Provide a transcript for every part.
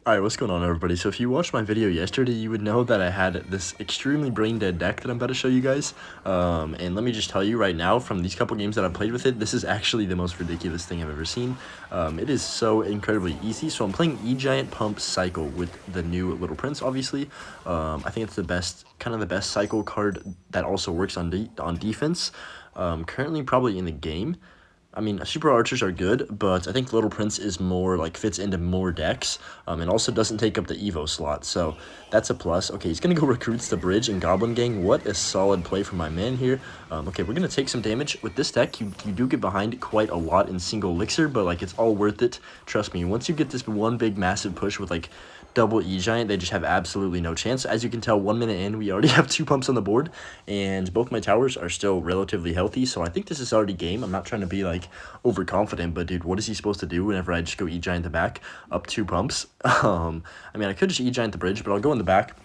Alright, what's going on, everybody? So if you watched my video yesterday, you would know that I had this extremely brain-dead deck that I'm about to show you guys. And let me just tell you right now, from these couple games that I've played with it, this is actually the most ridiculous thing I've ever seen. It is so incredibly easy. So I'm playing E-Giant Pump Cycle with the new Little Prince, obviously. I think it's the best, kind of the best cycle card that also works on defense. Currently probably in the game. I mean, super archers are good, but I think Little Prince is more, like, fits into more decks, and also doesn't take up the Evo slot, so that's a plus. Okay, he's going to go recruits the bridge and Goblin Gang. What a solid play from my man here. Okay, we're going to take some damage. With this deck, you do get behind quite a lot in single elixir, but, like, it's all worth it. Trust me, once you get this one big massive push with, like, double E-Giant, they just have absolutely no chance. As you can tell, 1 minute in, we already have 2 pumps on the board, and both my towers are still relatively healthy, so I think this is already game. I'm not trying to be, like, overconfident, but, dude, what is he supposed to do whenever I just go E-Giant the back, up 2 pumps? I mean, I could just E-Giant the bridge, but I'll go in the back.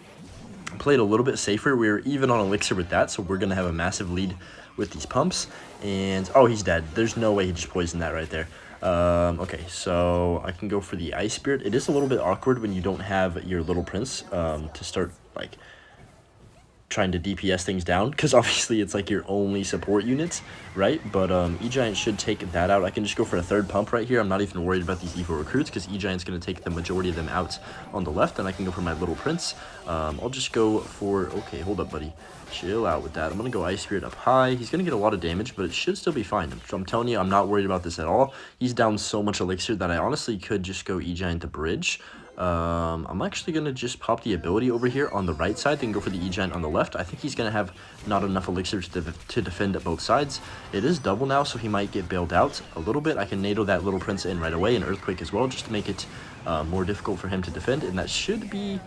Played a little bit safer. We were even on elixir with that, so we're going to have a massive lead with these pumps. And, oh, he's dead. There's no way he just poisoned that right there. Okay, so I can go for the Ice Spirit. It is a little bit awkward when you don't have your Little Prince to start, like, trying to DPS things down, because obviously it's like your only support units, right? But E-Giant should take that out. I can just go for a third pump right here. I'm not even worried about these Evo recruits, because E-Giant's going to take the majority of them out on the left, and I can go for my Little Prince. I'll just go for, okay, hold up, buddy. Chill out with that. I'm going to go Ice Spirit up high. He's going to get a lot of damage, but it should still be fine. So I'm telling you, I'm not worried about this at all. He's down so much elixir that I honestly could just go E-Giant the bridge. I'm actually going to just pop the ability over here on the right side, then go for the E-Giant on the left. I think he's going to have not enough elixir to defend at both sides. It is double now, so he might get bailed out a little bit. I can NATO that Little Prince in right away, and Earthquake as well, just to make it more difficult for him to defend, and that should be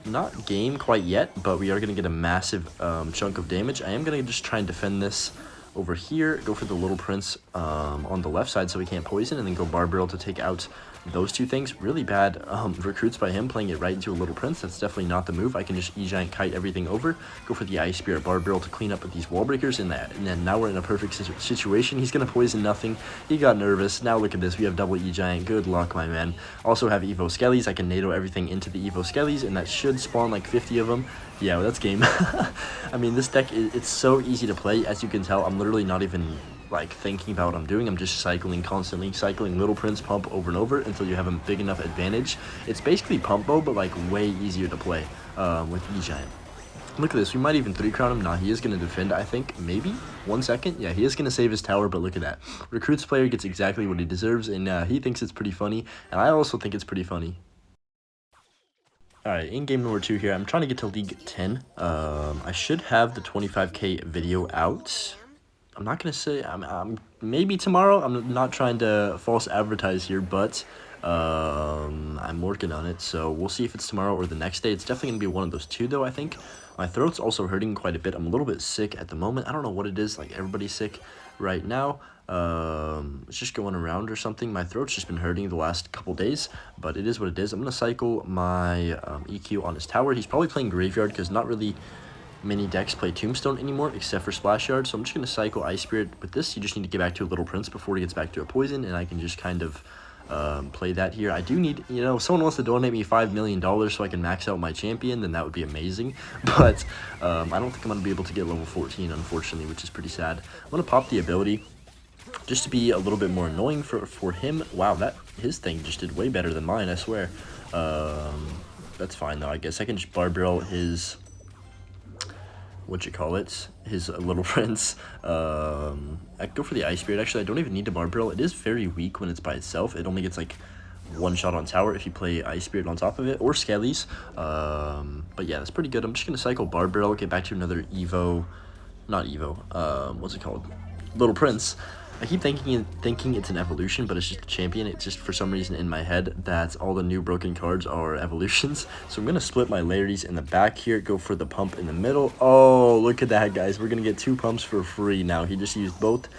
not game quite yet, but we are going to get a massive chunk of damage. I am going to just try and defend this over here, go for the Little Prince on the left side so he can't poison, and then go Barbarrel to take out those two things. Really bad recruits by him, playing it right into a Little Prince. That's definitely not the move. I can just E-Giant kite everything over, go for the Ice Spirit Barbarrel to clean up with these wall breakers, and then now we're in a perfect situation. He's going to poison nothing. He got nervous. Now look at this. We have double E-Giant. Good luck, my man. Also have Evo Skellies. I can NATO everything into the Evo Skellies, and that should spawn like 50 of them. Yeah, well, that's game. I mean, this deck, it's so easy to play. As you can tell, I'm literally not even, like, thinking about what I'm doing. I'm just cycling constantly, cycling Little Prince pump over and over until you have a big enough advantage. It's basically pump mode, but, like, way easier to play with E-Giant. Look at this. We might even 3-crown him. Nah, he is going to defend, I think. Maybe 1 second. Yeah, he is going to save his tower, but look at that. Recruits player gets exactly what he deserves, and he thinks it's pretty funny, and I also think it's pretty funny. Alright, in game number 2 here, I'm trying to get to League 10. I should have the 25k video out. I'm not going to say, I'm maybe tomorrow. I'm not trying to false advertise here, but I'm working on it. So we'll see if it's tomorrow or the next day. It's definitely going to be one of those two, though, I think. My throat's also hurting quite a bit. I'm a little bit sick at the moment. I don't know what it is. Like, everybody's sick right now. It's just going around or something. My throat's just been hurting the last couple days, but it is what it is. I'm going to cycle my EQ on his tower. He's probably playing Graveyard because not really many decks play Tombstone anymore except for Splash Yard, so I'm just going to cycle Ice Spirit. With this, you just need to get back to a Little Prince before he gets back to a Poison, and I can just kind of play that here. I do need, you know, if someone wants to donate me $5 million so I can max out my champion, then that would be amazing, but I don't think I'm going to be able to get level 14, unfortunately, which is pretty sad. I'm going to pop the ability just to be a little bit more annoying for him. Wow, his thing just did way better than mine, I swear. That's fine, though. I guess I can just Barbarrel his, his Little Prince. I go for the Ice Spirit. Actually, I don't even need to Barbarrel. It is very weak when it's by itself. It only gets, like, 1 shot on tower if you play Ice Spirit on top of it, or Skellies. But yeah, that's pretty good. I'm just going to cycle Barbarrel, get back to another Evo, not Evo, what's it called? Little Prince. I keep thinking it's an evolution, but it's just a champion. It's just for some reason in my head that all the new broken cards are evolutions. So I'm going to split my Larities in the back here, go for the pump in the middle. Oh, look at that, guys. We're going to get 2 pumps for free now. He just used both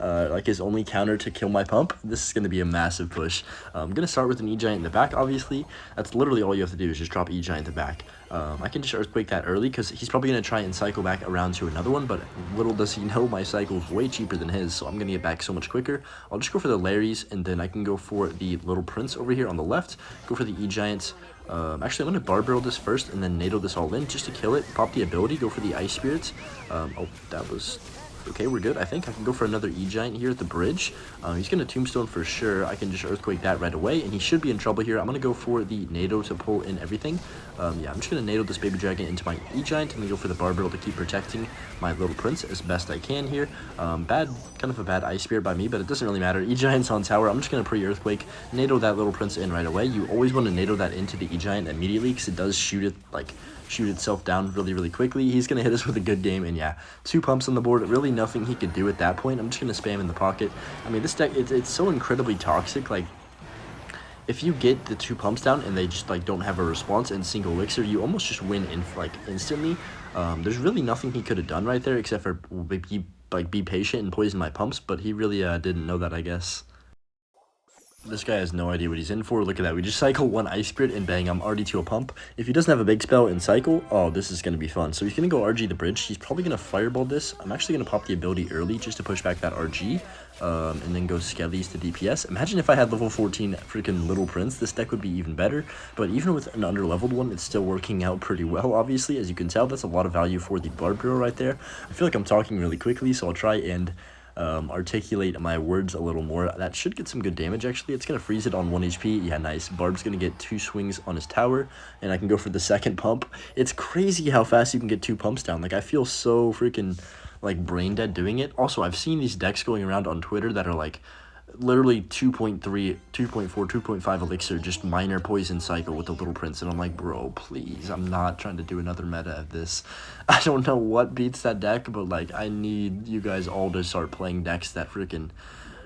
like his only counter to kill my pump. This is going to be a massive push. I'm going to start with an E-Giant in the back, obviously. That's literally all you have to do is just drop E-Giant in the back. I can just Earthquake that early because he's probably going to try and cycle back around to another one, but little does he know my cycle is way cheaper than his, so I'm going to get back so much quicker. I'll just go for the Larrys, and then I can go for the Little Prince over here on the left, go for the E-Giant. Actually, I'm going to Bar Barrel this first and then NATO this all in just to kill it, pop the ability, go for the Ice Spirits. Oh, that was... Okay, we're good, I think. I can go for another E-Giant here at the bridge. He's going to Tombstone for sure. I can just Earthquake that right away, and he should be in trouble here. I'm going to go for the NATO to pull in everything. Yeah, I'm just going to NATO this Baby Dragon into my E-Giant, and then go for the Bar Barrel to keep protecting my Little Prince as best I can here. Kind of a bad Ice Spirit by me, but it doesn't really matter. E-Giant's on tower. I'm just going to pre-Earthquake, NATO that Little Prince in right away. You always want to NATO that into the E-Giant immediately, because it does shoot itself down really quickly. He's going to hit us with a good game, and yeah, 2 pumps on the board, really nothing he could do at that point. I'm just going to spam in the pocket. I mean, this deck, it's so incredibly toxic. Like, if you get the 2 pumps down and they just like don't have a response in single elixir, you almost just win in like instantly. There's really nothing he could have done right there except for be patient and poison my pumps, but he really didn't know that, I guess. This guy has no idea what he's in for. Look at that. We just cycle 1 Ice Spirit and bang, I'm already to a pump. If he doesn't have a big spell in cycle, oh, this is going to be fun. So he's going to go RG the bridge. He's probably going to Fireball this. I'm actually going to pop the ability early just to push back that RG. And then go Skellies to DPS. Imagine if I had level 14 freaking Little Prince. This deck would be even better. But even with an under-leveled one, it's still working out pretty well, obviously. As you can tell, that's a lot of value for the Barb Hero right there. I feel like I'm talking really quickly, so I'll try and... articulate my words a little more. That should get some good damage, actually. It's going to freeze it on 1 HP. Yeah, nice. Barb's going to get 2 swings on his tower, and I can go for the second pump. It's crazy how fast you can get 2 pumps down. Like, I feel so freaking, like, brain dead doing it. Also, I've seen these decks going around on Twitter that are, like, literally 2.3, 2.4, 2.5 elixir, just minor poison cycle with the Little Prince, and I'm like, bro, please, I'm not trying to do another meta of this. I don't know what beats that deck, but like, I need you guys all to start playing decks that freaking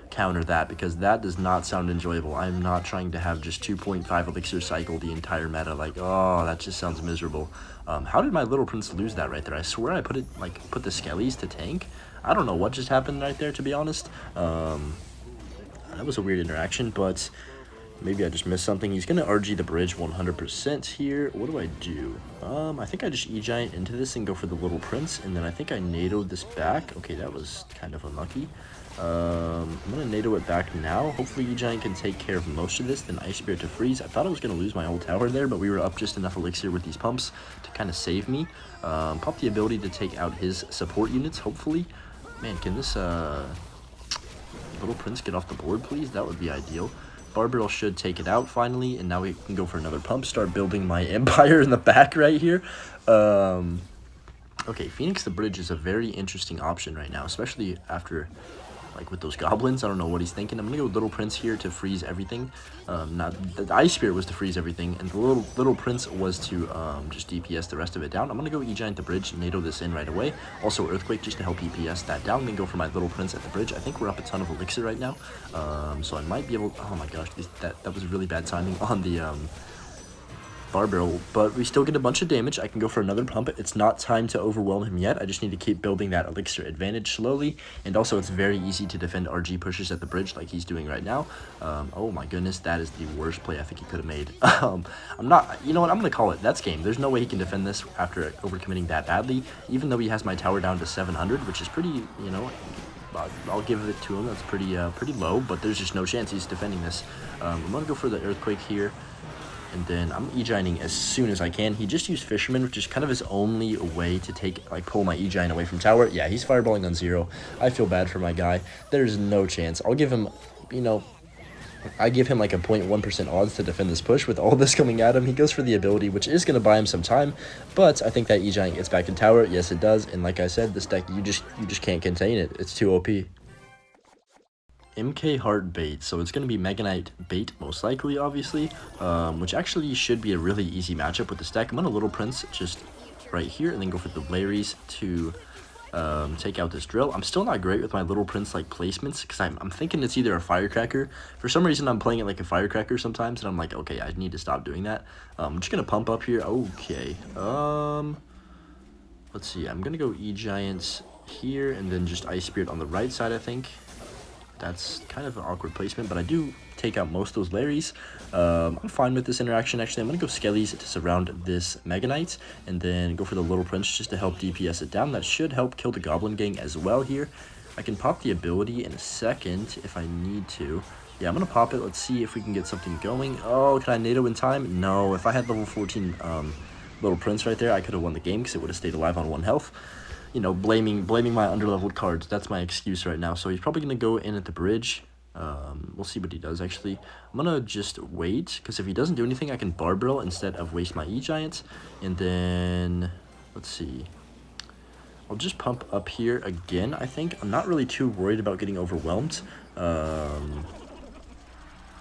counter that, because that does not sound enjoyable. I'm not trying to have just 2.5 elixir cycle the entire meta. Like, oh, that just sounds miserable. How did my Little Prince lose that right there? I swear I put the Skellies to tank. I don't know what just happened right there, to be honest. That was a weird interaction, but maybe I just missed something. He's going to RG the bridge 100% here. What do I do? I think I just E-Giant into this and go for the Little Prince, and then I think I NATO'd this back. Okay, that was kind of unlucky. I'm going to NATO it back now. Hopefully E-Giant can take care of most of this, then Ice Spirit to freeze. I thought I was going to lose my whole tower there, but we were up just enough elixir with these pumps to kind of save me. Pop the ability to take out his support units, hopefully. Man, can this... Little Prince get off the board, please? That would be ideal. Barbarrel should take it out finally, and now we can go for another pump, start building my empire in the back right here. Okay, Phoenix the Bridge is a very interesting option right now, especially after, like, with those goblins. I don't know what he's thinking. I'm going to go Little Prince here to freeze everything. The Ice Spirit was to freeze everything, and the Little Prince was to just DPS the rest of it down. I'm going to go E-Giant the bridge, NATO this in right away. Also Earthquake just to help EPS that down. Then go for my Little Prince at the bridge. I think we're up a ton of elixir right now, so I might be able... Oh my gosh, that was really bad timing on the... Bar Barrel, but we still get a bunch of damage. I can go for another pump. It's not time to overwhelm him yet. I just need to keep building that elixir advantage slowly, and also it's very easy to defend RG pushes at the bridge like he's doing right now. Oh my goodness, that is the worst play I think he could have made. I'm not, you know what, I'm gonna call it. That's game. There's no way he can defend this after overcommitting that badly, even though he has my tower down to 700, which is pretty, you know, I'll give it to him. That's pretty low, but there's just no chance he's defending this. I'm gonna go for the Earthquake here. And then I'm E-Gianting as soon as I can. He just used Fisherman, which is kind of his only way to pull my E-Giant away from tower. Yeah, he's fireballing on 0. I feel bad for my guy. There's no chance. I'll give him, you know, I give him like a 0.1% odds to defend this push with all this coming at him. He goes for the ability, which is going to buy him some time, but I think that E-Giant gets back in tower. Yes, it does. And like I said, this deck, you just can't contain it. It's too OP. MK Heart bait, so it's going to be Mega Knight bait most likely, obviously, which actually should be a really easy matchup with this deck. I'm on a Little Prince just right here, and then go for the Larrys to take out this drill. I'm still not great with my Little Prince like placements, because I'm thinking it's either a Firecracker. For some reason, I'm playing it like a Firecracker sometimes, and I'm like, okay, I need to stop doing that. I'm just going to pump up here. Okay. Let's see. I'm going to go E-Giants here, and then just Ice Spirit on the right side, I think. that's kind of an awkward placement, but I do take out most of those Larrys. I'm fine with this interaction. Actually, I'm going to go Skellies to surround this Mega Knight, and then go for the Little Prince just to help DPS it down. That should help kill the Goblin Gang as well here. I can pop the ability in a second if I need to. Yeah, I'm going to pop it. Let's see if we can get something going. Oh, can I NATO in time? No. If I had level 14 Little Prince right there, I could have won the game because it would have stayed alive on 1 health. You know, blaming my underleveled cards. That's my excuse right now. So he's probably going to go in at the bridge. We'll see what he does, actually. I'm going to just wait, because if he doesn't do anything, I can Barbarrel instead of waste my E-Giant. And then, let's see. I'll just pump up here again, I think. I'm not really too worried about getting overwhelmed.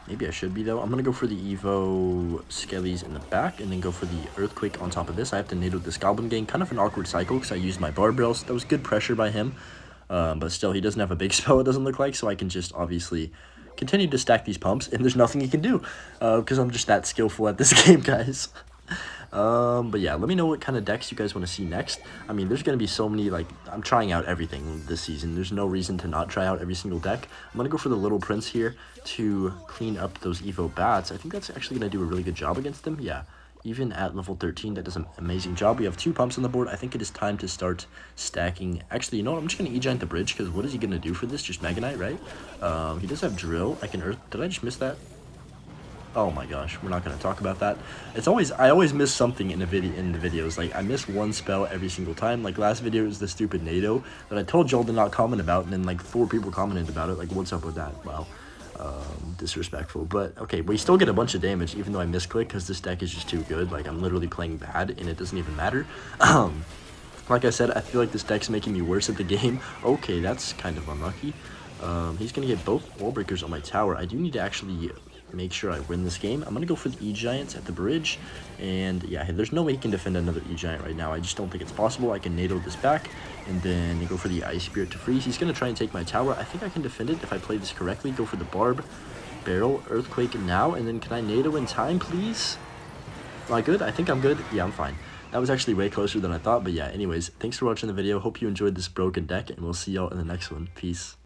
Maybe I should be, though. I'm going to go for the Evo Skellies in the back, and then go for the Earthquake on top of this. I have to NATO this Goblin Gang. Kind of an awkward cycle, because I used my Barbarrels. That was good pressure by him. But still, he doesn't have a big spell, it doesn't look like, so I can just obviously continue to stack these pumps, and there's nothing he can do, because I'm just that skillful at this game, guys. But yeah, let me know what kind of decks you guys want to see next. I mean, there's going to be so many, like, I'm trying out everything this season. There's no reason to not try out every single deck. I'm going to go for the Little Prince here to clean up those Evo Bats. I think that's actually going to do a really good job against them. Yeah, even at level 13, that does an amazing job. We have 2 pumps on the board. I think it is time to start stacking. Actually, you know what? I'm just going to E-Giant the bridge, because what is he going to do for this? Just Mega Knight, right? He does have Drill. I can Earth. Did I just miss that? Oh my gosh, we're not going to talk about that. I always miss something in the videos. Like, I miss one spell every single time. Like, last video was the stupid NATO that I told y'all to not comment about, and then like 4 people commented about it. Like, what's up with that? Wow. Disrespectful. But okay, we still get a bunch of damage even though I misclick, because this deck is just too good. Like, I'm literally playing bad and it doesn't even matter. Like I said, I feel like this deck's making me worse at the game. Okay, that's kind of unlucky. He's gonna get both wall breakers on my tower. I do need to actually make sure I win this game. I'm gonna go for the E-Giant at the bridge, and yeah, there's no way he can defend another E-Giant right now. I just don't think it's possible. I can NATO this back, and then go for the Ice Spirit to freeze. He's gonna try and take my tower. I think I can defend it if I play this correctly. Go for the Barb, Barrel, Earthquake now, and then can I NATO in time, please? Am I good? I think I'm good. Yeah, I'm fine. That was actually way closer than I thought, but yeah, anyways, thanks for watching the video. Hope you enjoyed this broken deck, and we'll see y'all in the next one. Peace.